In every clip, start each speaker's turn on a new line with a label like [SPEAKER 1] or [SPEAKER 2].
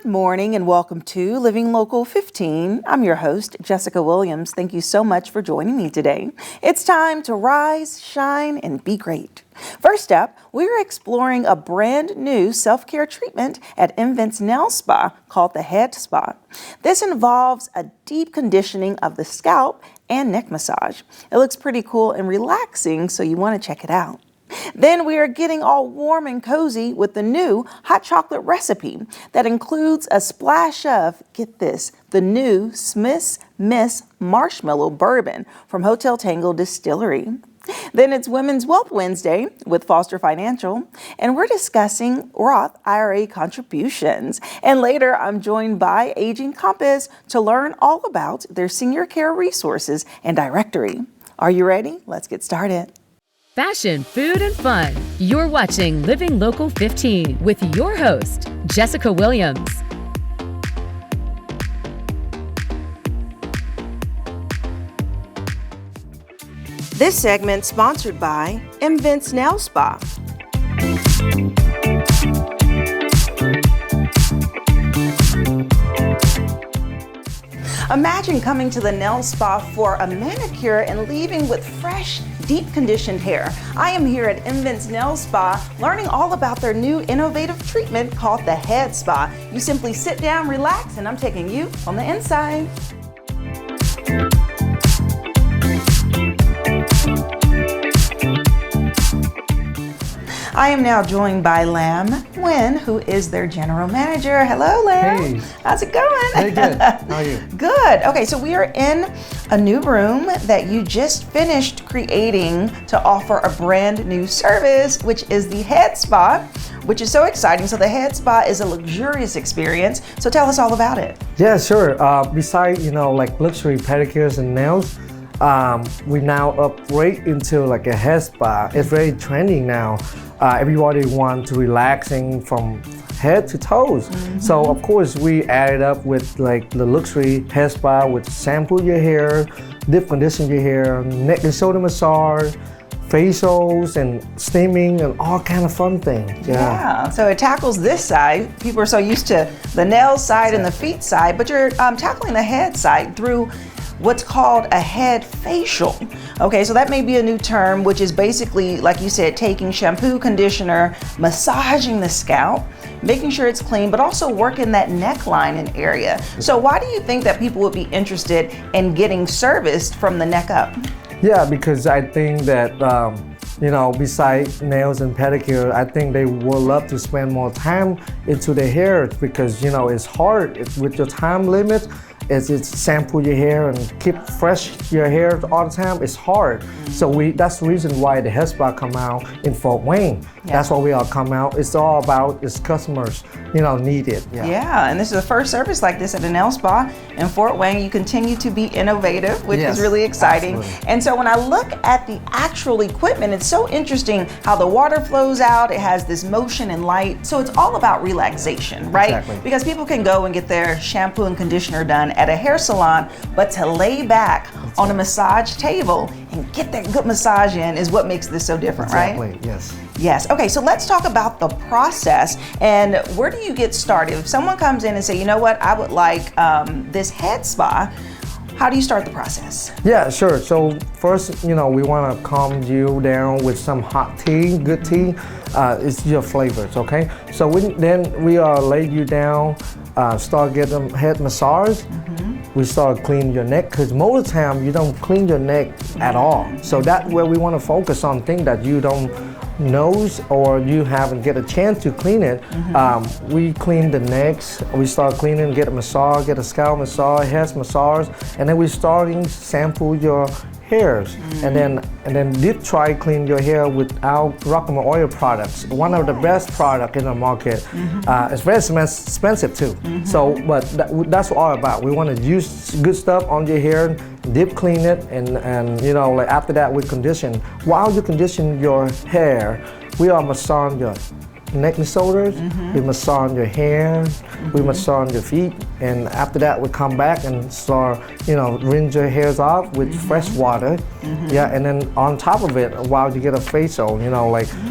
[SPEAKER 1] Good morning and welcome to Living Local 15. I'm your host, Jessica Williams. Thank you so much for joining me today. It's time to rise, shine, and be great. First up, we're exploring a brand new self-care treatment at Invent's Nail Spa called the Head Spa. This involves a deep conditioning of the scalp and neck massage. It looks pretty cool and relaxing, so you want to check it out. Then we are getting all warm and cozy with the new hot chocolate recipe that includes a splash of, get this, the new Swiss Miss Marshmallow Bourbon from Hotel Tango Distillery. Then it's Women's Wealth Wednesday with Foster Financial, and we're discussing Roth IRA Contributions. And later, I'm joined by Aging Compass to learn all about their senior care resources and directory. Are you ready? Let's get started.
[SPEAKER 2] Fashion, food, and fun. You're watching Living Local 15 with your host, Jessica Williams.
[SPEAKER 1] This segment sponsored by Invent's Nail Spa. Imagine coming to the nail spa for a manicure and leaving with fresh, deep conditioned hair. I am here at Invent's Nail Spa learning all about their new innovative treatment called the Head Spa. You simply sit down, relax, and I'm taking you on the inside. I am now joined by Lam Nguyen, who is their general manager. Hello, Lam.
[SPEAKER 3] Hey.
[SPEAKER 1] How's it going?
[SPEAKER 3] Very good. How are you?
[SPEAKER 1] Good. Okay, so we are in a new room that you just finished creating to offer a brand new service, which is the Head Spa, which is so exciting. So the Head Spa is a luxurious experience. So tell us all about it.
[SPEAKER 3] Yeah, sure. Besides, like luxury pedicures and nails, we now upgrade into like a head spa. It's very trendy now. Everybody wants to relaxing from head to toes. Mm-hmm. So of course we added up with like the luxury head spa with shampoo your hair, deep condition your hair, neck and shoulder massage, facials and steaming and all kind of fun things.
[SPEAKER 1] Yeah, so it tackles this side. People are so used to the nail side and the feet side, but you're tackling the head side through what's called a head facial. Okay, so that may be a new term, which is basically, like you said, taking shampoo, conditioner, massaging the scalp, making sure it's clean, but also working that neckline and area. So why do you think that people would be interested in getting serviced from the neck up?
[SPEAKER 3] Yeah, because I think that besides nails and pedicure, I think they would love to spend more time into their hair because it's hard with your time limit. It's shampoo your hair and keep fresh your hair all the time. It's hard. So that's the reason why the Head Spa come out in Fort Wayne. Yeah. That's why we all come out. It's all about its customers, need it.
[SPEAKER 1] Yeah, and this is the first service like this at a nail spa in Fort Wayne. You continue to be innovative, which is really exciting. Absolutely. And so when I look at the actual equipment, it's so interesting how the water flows out. It has this motion and light. So it's all about relaxation, right?
[SPEAKER 3] Exactly.
[SPEAKER 1] Because people can go and get their shampoo and conditioner done at a hair salon, but to lay back on a massage table and get that good massage in is what makes this so different, right?
[SPEAKER 3] Exactly, yes.
[SPEAKER 1] Yes. Okay, so let's talk about the process and where do you get started? If someone comes in and say, you know what, I would like this head spa, how do you start the process?
[SPEAKER 3] Yeah, sure. So first, we want to calm you down with some hot tea, good tea. It's your flavors, okay? So then we lay you down, start getting head massage. Mm-hmm. We start cleaning your neck because most of the time you don't clean your neck at all. So that's where we want to focus on things that you don't knows or you haven't get a chance to clean it. Mm-hmm. We clean the necks. We start cleaning, get a massage, get a scalp massage, head massage, and then we starting shampoo your hairs. Mm-hmm. and then deep try clean your hair with our Rock'em oil products. One of the best product in the market. Mm-hmm. It's very expensive too. Mm-hmm. So, but that's all about. We want to use good stuff on your hair, deep clean it, and after that we condition. While you condition your hair, we are massaging your neck and shoulders. Mm-hmm. We massage your hair. Mm-hmm. We massage your feet And after that, we come back and start, rinse your hairs off with fresh water. Yeah, and then on top of it, while you get a facial,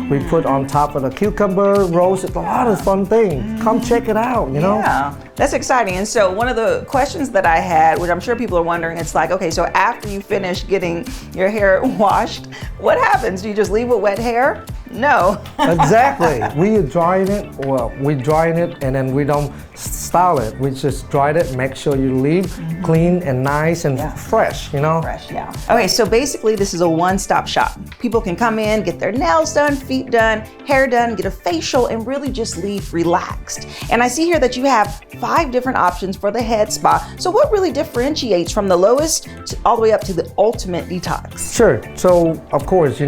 [SPEAKER 3] we put on top of the cucumber rose. It's a lot of fun things. Come check it out,
[SPEAKER 1] Yeah, that's exciting. And so one of the questions that I had, which I'm sure people are wondering, it's like, okay, so after you finish getting your hair washed, what happens? Do you just leave with wet hair? No.
[SPEAKER 3] Exactly. We drying it and then we don't style it. We just dried it, make sure you leave clean and nice and fresh,
[SPEAKER 1] Fresh, yeah. Okay, so basically this is a one-stop shop. People can come in, get their nails done, feet done, hair done, get a facial, and really just leave relaxed. And I see here that you have 5 different options for the head spa. So what really differentiates from the lowest all the way up to the ultimate detox?
[SPEAKER 3] Sure. So of course,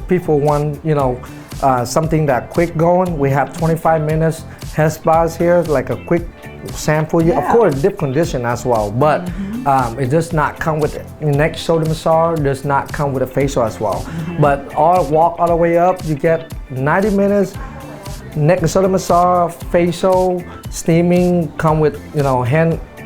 [SPEAKER 3] people want, something that quick going. We have 25 minutes head spas here, like a quick sample. Of course, deep condition as well, but it does not come with it. Neck shoulder massage does not come with a facial as well. But walk all the way up, you get 90 minutes. Neck and shoulder massage, facial, steaming, come with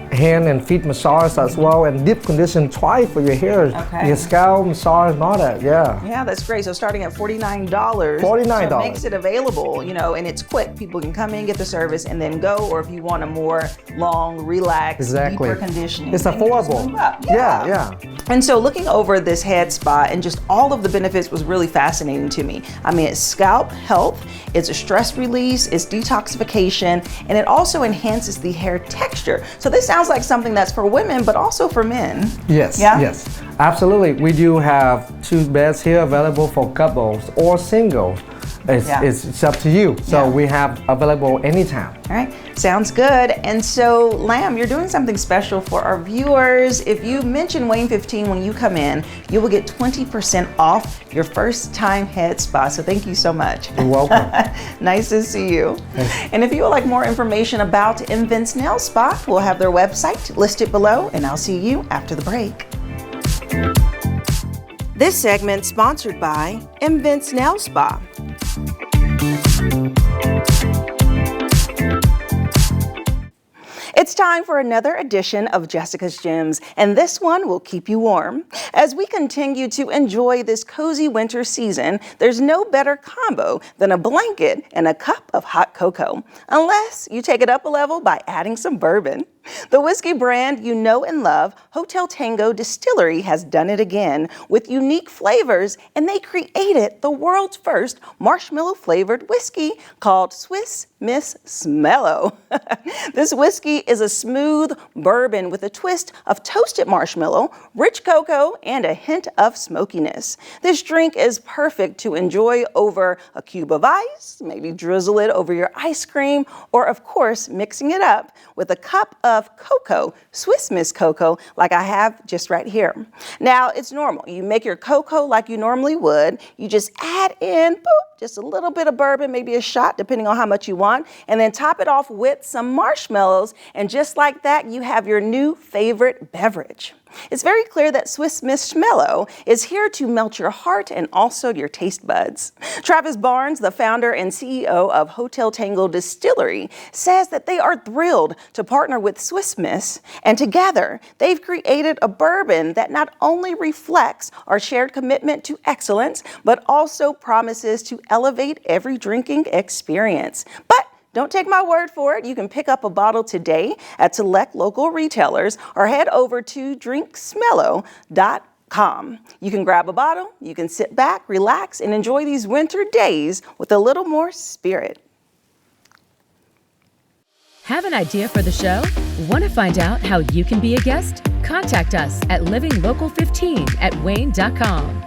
[SPEAKER 3] hand and feet massage as well, and deep condition twice for your hair, your scalp massage and all that.
[SPEAKER 1] Yeah, that's great. So starting at $49,
[SPEAKER 3] $49
[SPEAKER 1] so it makes it available, and it's quick. People can come in, get the service, and then go. Or if you want a more long, relaxed, deeper conditioning,
[SPEAKER 3] it's affordable. Yeah.
[SPEAKER 1] And so looking over this head spa and just all of the benefits was really fascinating to me. I mean, it's scalp health, it's a stress release, it's detoxification, and it also enhances the hair texture. So this sounds like something that's for women, but also for men.
[SPEAKER 3] Yes, yes, absolutely. We do have 2 beds here available for couples or singles. It's up to you. So we have available anytime.
[SPEAKER 1] All right, sounds good. And so, Lamb, you're doing something special for our viewers. If you mention WANE 15 when you come in, you will get 20% off your first time head spa. So thank you so much.
[SPEAKER 3] You're welcome.
[SPEAKER 1] Nice to see you.
[SPEAKER 3] Thanks.
[SPEAKER 1] And if you would like more information about Invent's Nail Spa, we'll have their website listed below, and I'll see you after the break. This segment sponsored by Invent's Nail Spa. It's time for another edition of Jessica's Gems, and this one will keep you warm. As we continue to enjoy this cozy winter season, there's no better combo than a blanket and a cup of hot cocoa, unless you take it up a level by adding some bourbon. The whiskey brand you know and love, Hotel Tango Distillery, has done it again with unique flavors, and they created the world's first marshmallow-flavored whiskey called Swiss Miss Marshmallow. This whiskey is a smooth bourbon with a twist of toasted marshmallow, rich cocoa, and a hint of smokiness. This drink is perfect to enjoy over a cube of ice, maybe drizzle it over your ice cream, or of course, mixing it up with a cup of cocoa, Swiss Miss cocoa, like I have just right here. Now, it's normal. You make your cocoa like you normally would. You just add in, just a little bit of bourbon, maybe a shot, depending on how much you want, and then top it off with some marshmallows, and just like that, you have your new favorite beverage. It's very clear that Swiss Miss Marshmallow is here to melt your heart and also your taste buds. Travis Barnes, the founder and CEO of Hotel Tango Distillery, says that they are thrilled to partner with Swiss Miss, and together they've created a bourbon that not only reflects our shared commitment to excellence, but also promises to elevate every drinking experience. But don't take my word for it. You can pick up a bottle today at select local retailers or head over to drinksmellow.com. You can grab a bottle, you can sit back, relax, and enjoy these winter days with a little more spirit.
[SPEAKER 2] Have an idea for the show? Want to find out how you can be a guest? Contact us at livinglocal15@wayne.com.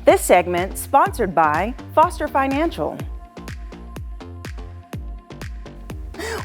[SPEAKER 1] This segment sponsored by Foster Financial.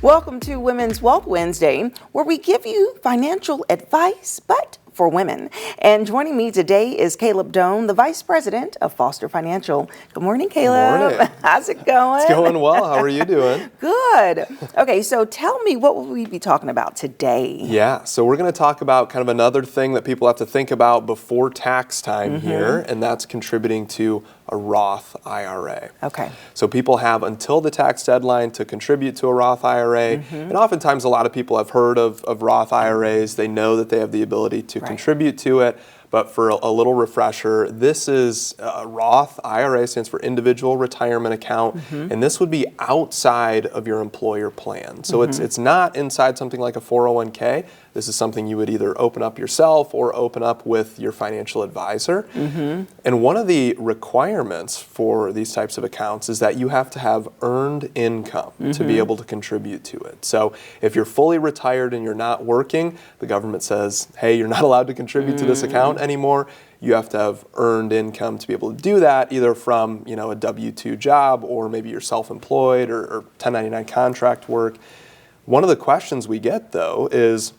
[SPEAKER 1] Welcome to Women's Wealth Wednesday, where we give you financial advice, but for women. And joining me today is Caleb Doan, the Vice President of Foster Financial. Good morning, Caleb.
[SPEAKER 4] Good morning.
[SPEAKER 1] How's it going?
[SPEAKER 4] It's going well. How are you doing?
[SPEAKER 1] Good. Okay, so tell me, what will we be talking about today?
[SPEAKER 4] Yeah, so we're going to talk about kind of another thing that people have to think about before tax time here, and that's contributing to a Roth IRA.
[SPEAKER 1] Okay.
[SPEAKER 4] So people have until the tax deadline to contribute to a Roth IRA, and oftentimes a lot of people have heard of Roth IRAs. They know that they have the ability to contribute to it. But for a little refresher, this is a Roth IRA, stands for Individual Retirement Account, and this would be outside of your employer plan. So it's not inside something like a 401k. This is something you would either open up yourself or open up with your financial advisor. And one of the requirements for these types of accounts is that you have to have earned income to be able to contribute to it. So if you're fully retired and you're not working, the government says, hey, you're not allowed to contribute to this account anymore. You have to have earned income to be able to do that, either from a W-2 job, or maybe you're self-employed or 1099 contract work. One of the questions we get, though, is,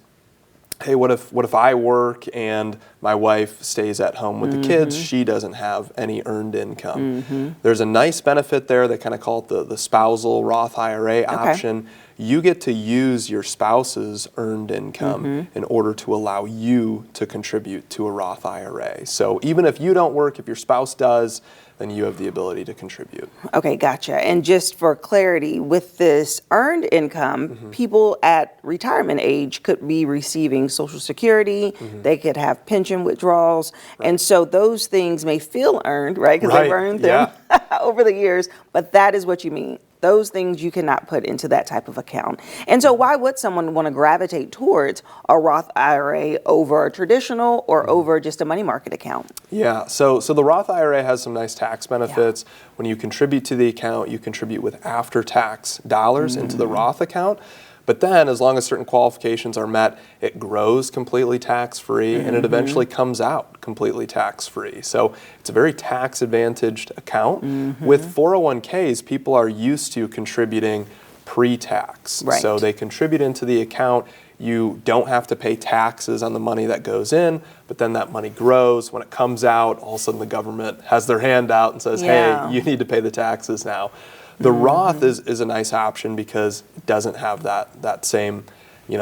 [SPEAKER 4] hey, what if I work and my wife stays at home with the kids? She doesn't have any earned income. There's a nice benefit there. They kind of call it the spousal Roth IRA option. You get to use your spouse's earned income in order to allow you to contribute to a Roth IRA. So even if you don't work, if your spouse does, then you have the ability to contribute.
[SPEAKER 1] Okay, gotcha. And just for clarity, with this earned income, people at retirement age could be receiving Social Security, they could have pension withdrawals, and so those things may feel earned, right? Because they've earned them over the years, but that is what you mean. Those things you cannot put into that type of account. And so why would someone want to gravitate towards a Roth IRA over a traditional or over just a money market account?
[SPEAKER 4] Yeah, so the Roth IRA has some nice tax benefits. When you contribute to the account, you contribute with after-tax dollars into the Roth account. But then, as long as certain qualifications are met, it grows completely tax-free, and it eventually comes out completely tax-free. So it's a very tax-advantaged account. With 401ks, people are used to contributing pre-tax.
[SPEAKER 1] Right.
[SPEAKER 4] So they contribute into the account. You don't have to pay taxes on the money that goes in, but then that money grows. When it comes out, all of a sudden the government has their hand out and says, hey, you need to pay the taxes now. The Roth is a nice option because it doesn't have that same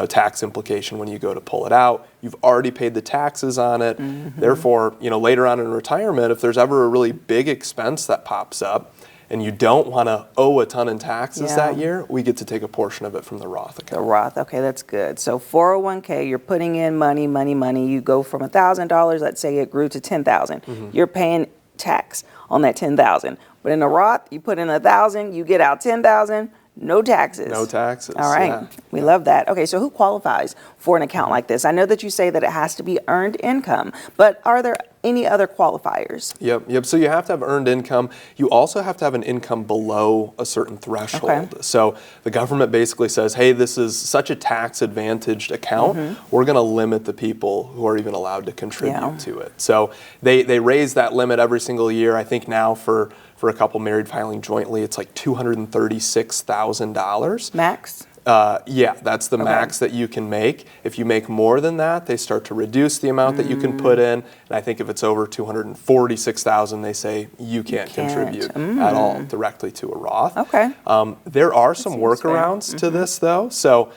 [SPEAKER 4] tax implication when you go to pull it out. You've already paid the taxes on it. Therefore, later on in retirement, if there's ever a really big expense that pops up and you don't want to owe a ton in taxes that year, we get to take a portion of it from the Roth account.
[SPEAKER 1] The Roth, okay, that's good. So 401k, you're putting in money. You go from $1,000, let's say it grew to $10,000. You're paying tax on that $10,000. But in a Roth, you put in $1,000, you get out $10,000, no taxes.
[SPEAKER 4] No taxes.
[SPEAKER 1] All right, we love that. Okay, so who qualifies for an account like this? I know that you say that it has to be earned income, but are there any other qualifiers?
[SPEAKER 4] Yep. So you have to have earned income. You also have to have an income below a certain threshold.
[SPEAKER 1] Okay.
[SPEAKER 4] So the government basically says, hey, this is such a tax-advantaged account, we're going to limit the people who are even allowed to contribute to it. So they raise that limit every single year. I think now for a couple married filing jointly, it's like $236,000.
[SPEAKER 1] Max?
[SPEAKER 4] Yeah, that's the max that you can make. If you make more than that, they start to reduce the amount that you can put in. And I think if it's over $246,000, they say you can't contribute at all directly to a Roth.
[SPEAKER 1] Okay.
[SPEAKER 4] There are some workarounds to this, though. So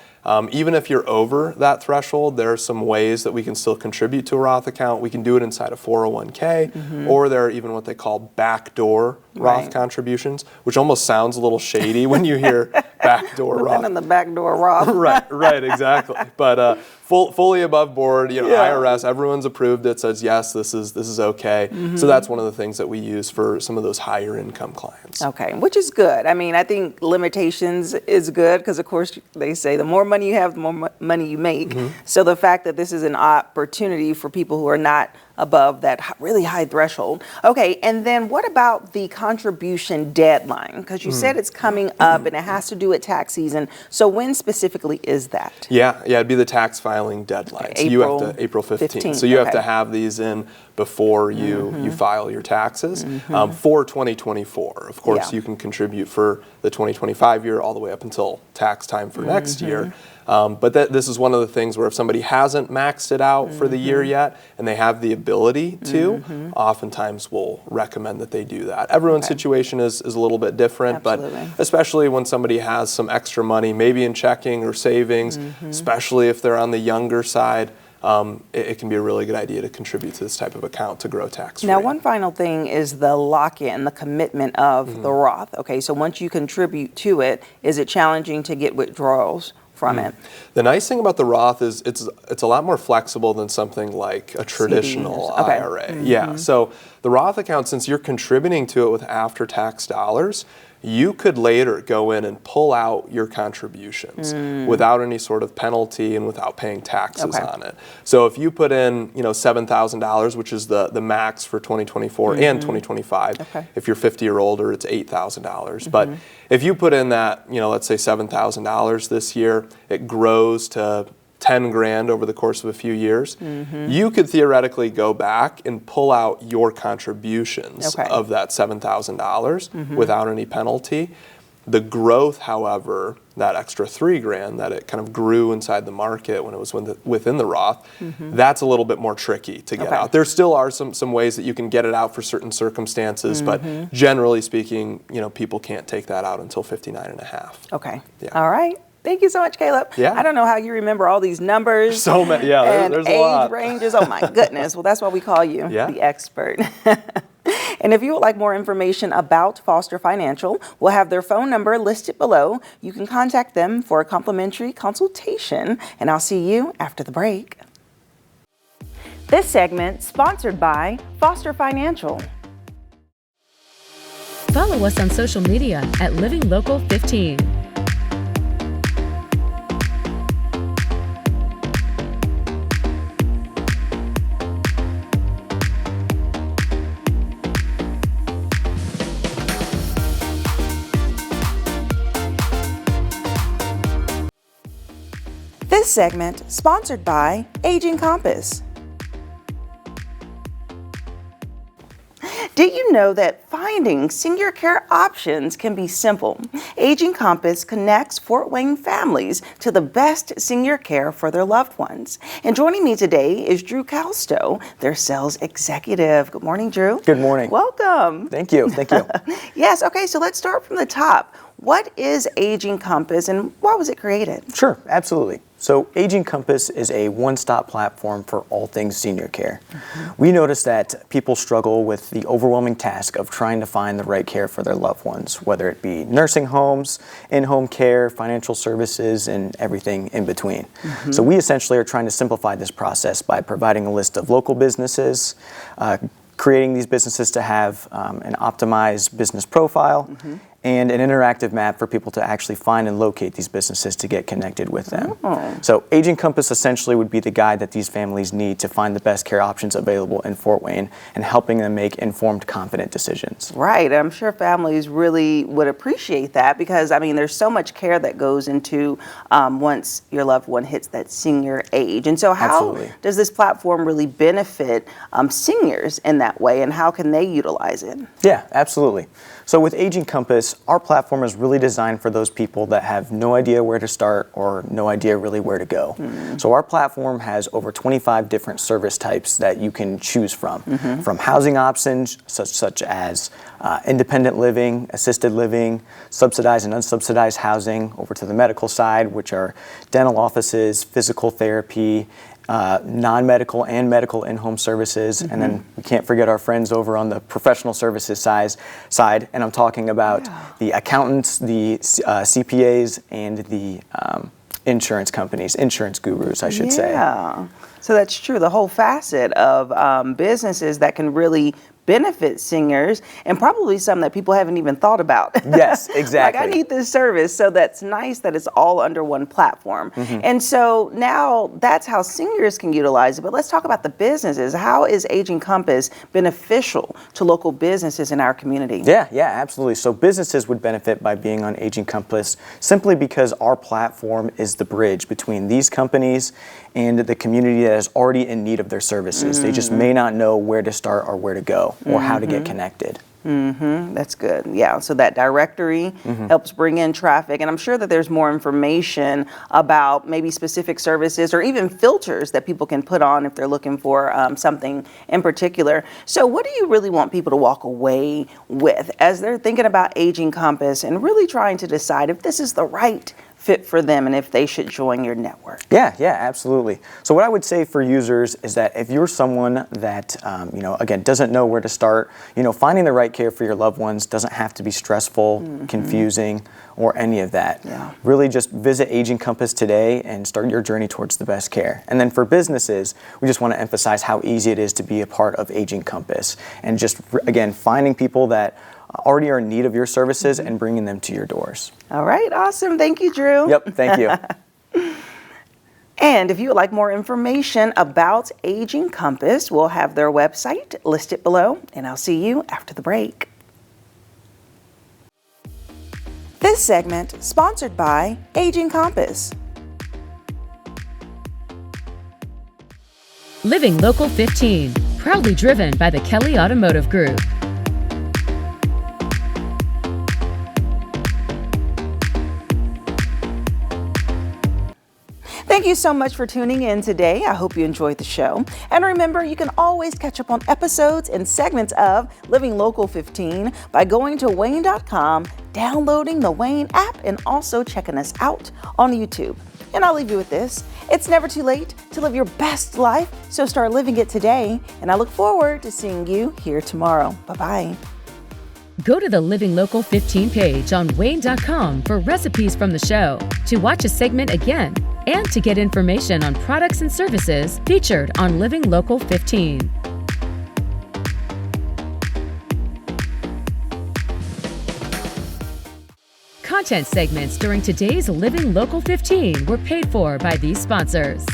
[SPEAKER 4] even if you're over that threshold, there are some ways that we can still contribute to a Roth account. We can do it inside a 401k, or there are even what they call backdoor Roth contributions, which almost sounds a little shady when you hear backdoor Roth.
[SPEAKER 1] In the backdoor Roth.
[SPEAKER 4] right, exactly. But fully above board, IRS, everyone's approved it, says yes, this is okay. So that's one of the things that we use for some of those higher income clients.
[SPEAKER 1] Okay, which is good. I mean, I think limitations is good because, of course, they say the more money you have, the more money you make. So the fact that this is an opportunity for people who are not above that really high threshold. Okay, and then what about the contribution deadline? Because you said it's coming up and it has to do with tax season. So when specifically is that?
[SPEAKER 4] Yeah, it'd be the tax filing deadline. So you have to April 15th. So you have to have these in before you file your taxes. For 2024, of course, you can contribute for the 2025 year all the way up until tax time for next year. But this is one of the things where if somebody hasn't maxed it out for the year yet and they have the ability to, oftentimes we'll recommend that they do that. Everyone's situation is a little bit different, but especially when somebody has some extra money, maybe in checking or savings, especially if they're on the younger side, it can be a really good idea to contribute to this type of account to grow tax-free.
[SPEAKER 1] Now, one final thing is the lock-in, the commitment of the Roth. Okay, so once you contribute to it, is it challenging to get withdrawals from it?
[SPEAKER 4] The nice thing about the Roth is it's a lot more flexible than something like a traditional IRA. Yeah, so the Roth account, since you're contributing to it with after-tax dollars, you could later go in and pull out your contributions without any sort of penalty and without paying taxes on it. So if you put in, $7,000, which is the max for 2024 and 2025, if you're 50 or older, it's $8,000. But if you put in that, let's say $7,000 this year, it grows to 10 grand over the course of a few years, you could theoretically go back and pull out your contributions of that $7,000 without any penalty. The growth, however, that extra 3 grand that it kind of grew inside the market when it was within the Roth, that's a little bit more tricky to get out. There still are some ways that you can get it out for certain circumstances, but generally speaking, people can't take that out until 59 and a half.
[SPEAKER 1] Okay. Yeah. All right. Thank you so much, Caleb.
[SPEAKER 4] Yeah.
[SPEAKER 1] I don't know how you remember all these numbers.
[SPEAKER 4] So many,
[SPEAKER 1] and
[SPEAKER 4] there's a
[SPEAKER 1] age
[SPEAKER 4] lot.
[SPEAKER 1] ranges. Oh my goodness. Well, that's why we call you the expert. And if you would like more information about Foster Financial, we'll have their phone number listed below. You can contact them for a complimentary consultation, and I'll see you after the break. This segment sponsored by Foster Financial.
[SPEAKER 2] Follow us on social media at Living Local 15.
[SPEAKER 1] This segment sponsored by Aging Compass. Did you know that finding senior care options can be simple? Aging Compass connects Fort Wayne families to the best senior care for their loved ones. And joining me today is Drew Calsto, their sales executive. Good morning, Drew.
[SPEAKER 5] Good morning.
[SPEAKER 1] Welcome.
[SPEAKER 5] Thank you. Thank you.
[SPEAKER 1] Yes, okay, so let's start from the top. What is Aging Compass and why was it created?
[SPEAKER 5] Sure, absolutely. So Aging Compass is a one-stop platform for all things senior care. We notice that people struggle with the overwhelming task of trying to find the right care for their loved ones, whether it be nursing homes, in-home care, financial services, and everything in between. So we essentially are trying to simplify this process by providing a list of local businesses, creating these businesses to have an optimized business profile, and an interactive map for people to actually find and locate these businesses to get connected with them. So Aging Compass essentially would be the guide that these families need to find the best care options available in Fort Wayne and helping them make informed, confident decisions.
[SPEAKER 1] Right. I'm sure families really would appreciate that because, there's so much care that goes into once your loved one hits that senior age. And so how does this platform really benefit seniors in that way, and how can they utilize it?
[SPEAKER 5] Yeah, absolutely. So with Aging Compass, our platform is really designed for those people that have no idea where to start or no idea really where to go. So our platform has over 25 different service types that you can choose from housing options such as independent living, assisted living, subsidized and unsubsidized housing, over to the medical side, which are dental offices, physical therapy, non-medical and medical in-home services, and then we can't forget our friends over on the professional services side, and I'm talking about the accountants, the CPAs, and the insurance companies, insurance gurus, I should say.
[SPEAKER 1] Yeah, so that's true, the whole facet of businesses that can really benefit seniors and probably some that people haven't even thought about.
[SPEAKER 5] Yes, exactly.
[SPEAKER 1] Like, I need this service. So that's nice that it's all under one platform. And so now that's how seniors can utilize it. But let's talk about the businesses. How is Aging Compass beneficial to local businesses in our community?
[SPEAKER 5] Yeah, absolutely. So businesses would benefit by being on Aging Compass simply because our platform is the bridge between these companies and the community that is already in need of their services. They just may not know where to start or where to go or how to get connected.
[SPEAKER 1] That's good. Yeah. So that directory helps bring in traffic. And I'm sure that there's more information about maybe specific services or even filters that people can put on if they're looking for something in particular. So what do you really want people to walk away with as they're thinking about Aging Compass and really trying to decide if this is the right fit for them and if they should join your network?
[SPEAKER 5] Yeah, absolutely. So what I would say for users is that if you're someone that, again, doesn't know where to start, finding the right care for your loved ones doesn't have to be stressful, confusing, or any of that.
[SPEAKER 1] Yeah.
[SPEAKER 5] Really just visit Aging Compass today and start your journey towards the best care. And then for businesses, we just want to emphasize how easy it is to be a part of Aging Compass and just, again, finding people that already are in need of your services and bringing them to your doors.
[SPEAKER 1] All right. Awesome. Thank you, Drew.
[SPEAKER 5] Yep. Thank you.
[SPEAKER 1] And if you would like more information about Aging Compass, we'll have their website listed below, and I'll see you after the break. This segment sponsored by Aging Compass.
[SPEAKER 2] Living Local 15, proudly driven by the Kelly Automotive Group.
[SPEAKER 1] Thank you so much for tuning in today. I hope you enjoyed the show. And remember, you can always catch up on episodes and segments of Living Local 15 by going to WANE.com, downloading the WANE app, and also checking us out on YouTube. And I'll leave you with this. It's never too late to live your best life, so start living it today. And I look forward to seeing you here tomorrow. Bye-bye.
[SPEAKER 2] Go to the Living Local 15 page on WANE.com for recipes from the show, to watch a segment again, and to get information on products and services featured on Living Local 15. Content segments during today's Living Local 15 were paid for by these sponsors.